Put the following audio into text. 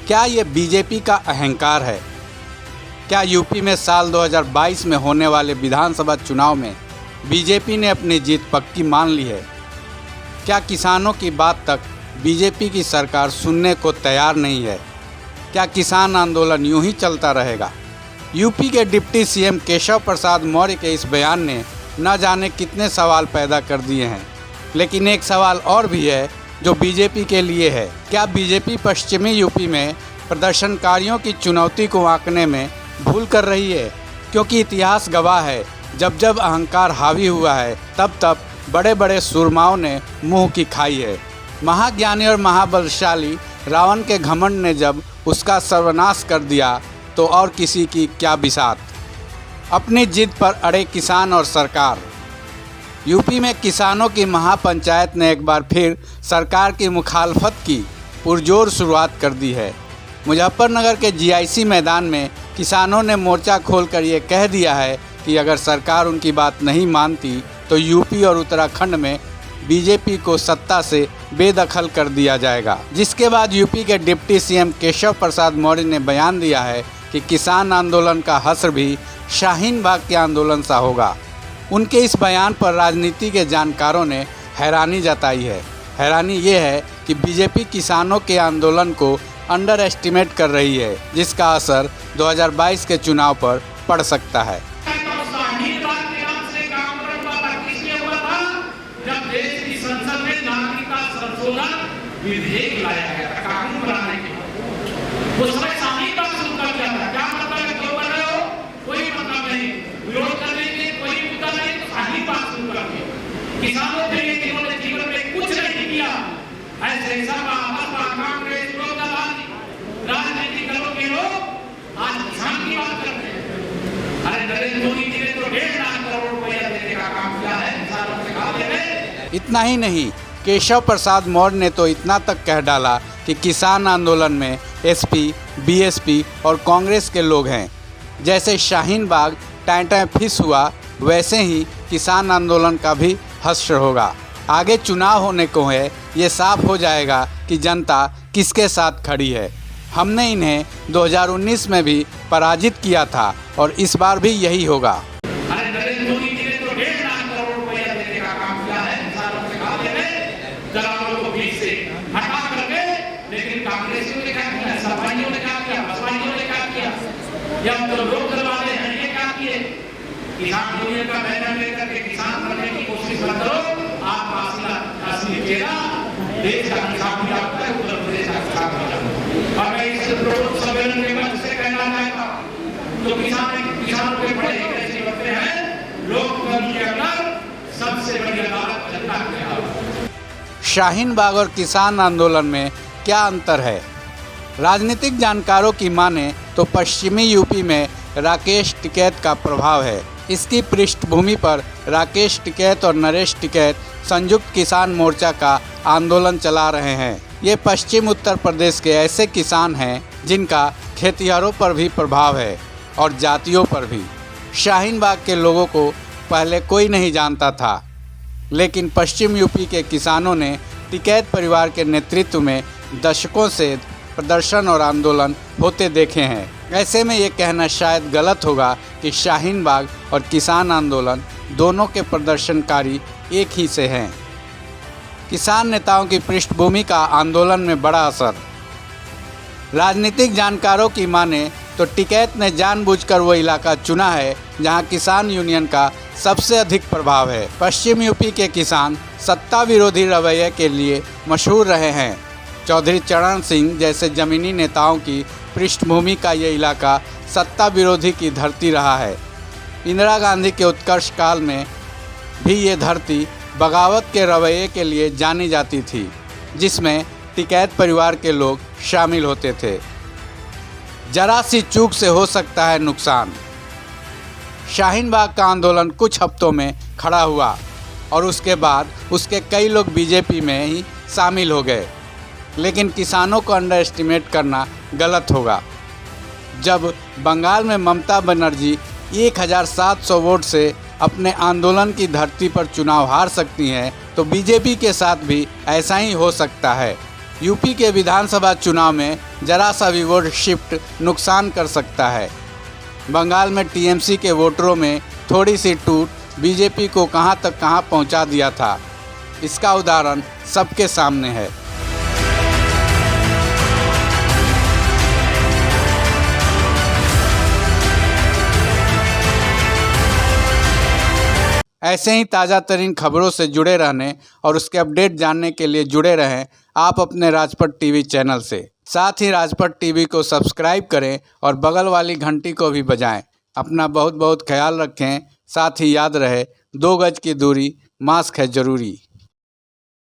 क्या ये बीजेपी का अहंकार है? क्या यूपी में साल 2022 में होने वाले विधानसभा चुनाव में बीजेपी ने अपनी जीत पक्की मान ली है? क्या किसानों की बात तक बीजेपी की सरकार सुनने को तैयार नहीं है? क्या किसान आंदोलन यूं ही चलता रहेगा? यूपी के डिप्टी सीएम केशव प्रसाद मौर्य के इस बयान ने न जाने कितने सवाल पैदा कर दिए हैं, लेकिन एक सवाल और भी है जो बीजेपी के लिए है। क्या बीजेपी पश्चिमी यूपी में प्रदर्शनकारियों की चुनौती को आंकने में भूल कर रही है? क्योंकि इतिहास गवाह है, जब जब अहंकार हावी हुआ है तब तब बड़े बड़े सूरमाओं ने मुंह की खाई है। महाज्ञानी और महाबलशाली रावण के घमंड ने जब उसका सर्वनाश कर दिया तो और किसी की क्या बिसात। अपनी जिद पर अड़े किसान और सरकार। यूपी में किसानों की महापंचायत ने एक बार फिर सरकार की मुखालफत की पुरजोर शुरुआत कर दी है। मुजफ्फरनगर के जीआईसी मैदान में किसानों ने मोर्चा खोलकर ये कह दिया है कि अगर सरकार उनकी बात नहीं मानती तो यूपी और उत्तराखंड में बीजेपी को सत्ता से बेदखल कर दिया जाएगा। जिसके बाद यूपी के डिप्टी सीएम केशव प्रसाद मौर्य ने बयान दिया है कि किसान आंदोलन का हश्र भी शाहीन बाग के आंदोलन सा होगा। उनके इस बयान पर राजनीति के जानकारों ने हैरानी जताई है। हैरानी ये है कि बीजेपी किसानों के आंदोलन को अंडर एस्टिमेट कर रही है, जिसका असर 2022 के चुनाव पर पड़ सकता है। विधेयक लाया गया था कानून बनाने के लिए। उस समय सामूहिक बात शुरू कर दिया था। क्या मतलब है? क्यों कर रहे हो? कोई मतलब नहीं। विरोध करने के कोई मुद्दा नहीं, तो सामूहिक बात शुरू कर दी। किसानों के लिए जिन्होंने जीवन में कुछ नहीं किया, ऐसे सब कांग्रेस राजनीतिक दलों के लोग आज किसान की बात करते हैं। अरे नरेंद्र मोदी जी ने तो 1.5 लाख करोड़ रुपया देने का काम किया है किसानों से कहा देने। इतना ही नहीं, केशव प्रसाद मौर्य ने तो इतना तक कह डाला कि किसान आंदोलन में एसपी, बीएसपी और कांग्रेस के लोग हैं। जैसे शाहीन बाग टाँय फिस हुआ, वैसे ही किसान आंदोलन का भी हश्र होगा। आगे चुनाव होने को है, ये साफ हो जाएगा कि जनता किसके साथ खड़ी है। हमने इन्हें 2019 में भी पराजित किया था और इस बार भी यही होगा। लेकिन कांग्रेसियों ने क्या किया, सपाइयों ने क्या किया, बसपाइयों ने क्या किया, या तो लोग दरवाजे हैं ये क्या किए? किसान यूनियन का बैनर लेकर के किसान बनने की कोशिश मत करो। आप असली चेहरा देश का किसान भी आपका है, उत्तर प्रदेश का किसान भी आपका। और मैं इस सम्मेलन के मंच से कहना चाहता हूँ, जो किसानों के बड़े ऐसे बनते हैं, लोकतंत्र के अंदर सबसे बड़ी अदालत जनता की अदालत। शाहीन बाग और किसान आंदोलन में क्या अंतर है? राजनीतिक जानकारों की माने तो पश्चिमी यूपी में राकेश टिकैत का प्रभाव है। इसकी पृष्ठभूमि पर राकेश टिकैत और नरेश टिकैत संयुक्त किसान मोर्चा का आंदोलन चला रहे हैं। ये पश्चिम उत्तर प्रदेश के ऐसे किसान हैं जिनका खेतिहरों पर भी प्रभाव है और जातियों पर भी। शाहीन बाग के लोगों को पहले कोई नहीं जानता था, लेकिन पश्चिम यूपी के किसानों ने टिकैत परिवार के नेतृत्व में दशकों से प्रदर्शन और आंदोलन होते देखे हैं। ऐसे में ये कहना शायद गलत होगा कि शाहीन बाग और किसान आंदोलन दोनों के प्रदर्शनकारी एक ही से हैं। किसान नेताओं की पृष्ठभूमि का आंदोलन में बड़ा असर। राजनीतिक जानकारों की माने तो टिकैत ने जानबूझकर वो इलाका चुना है जहां किसान यूनियन का सबसे अधिक प्रभाव है। पश्चिम यूपी के किसान सत्ता विरोधी रवैये के लिए मशहूर रहे हैं। चौधरी चरण सिंह जैसे जमीनी नेताओं की पृष्ठभूमि का ये इलाका सत्ता विरोधी की धरती रहा है। इंदिरा गांधी के उत्कर्ष काल में भी ये धरती बगावत के रवैये के लिए जानी जाती थी, जिसमें टिकैत परिवार के लोग शामिल होते थे। जरा सी चूक से हो सकता है नुकसान। शाहीन बाग का आंदोलन कुछ हफ्तों में खड़ा हुआ और उसके बाद उसके कई लोग बीजेपी में ही शामिल हो गए, लेकिन किसानों को अंडर एस्टिमेट करना गलत होगा। जब बंगाल में ममता बनर्जी 1700 वोट से अपने आंदोलन की धरती पर चुनाव हार सकती हैं, तो बीजेपी के साथ भी ऐसा ही हो सकता है। यूपी के विधानसभा चुनाव में जरा सा भी वोट शिफ्ट नुकसान कर सकता है। बंगाल में टीएमसी के वोटरों में थोड़ी सी टूट बीजेपी को कहां तक कहां पहुंचा दिया था, इसका उदाहरण सबके सामने है। ऐसे ही ताज़ा तरीन खबरों से जुड़े रहने और उसके अपडेट जानने के लिए जुड़े रहें आप अपने राजपट टीवी चैनल से। साथ ही राजपट टीवी को सब्सक्राइब करें और बगल वाली घंटी को भी बजाएं। अपना बहुत बहुत ख्याल रखें। साथ ही याद रहे 2 गज की दूरी, मास्क है ज़रूरी।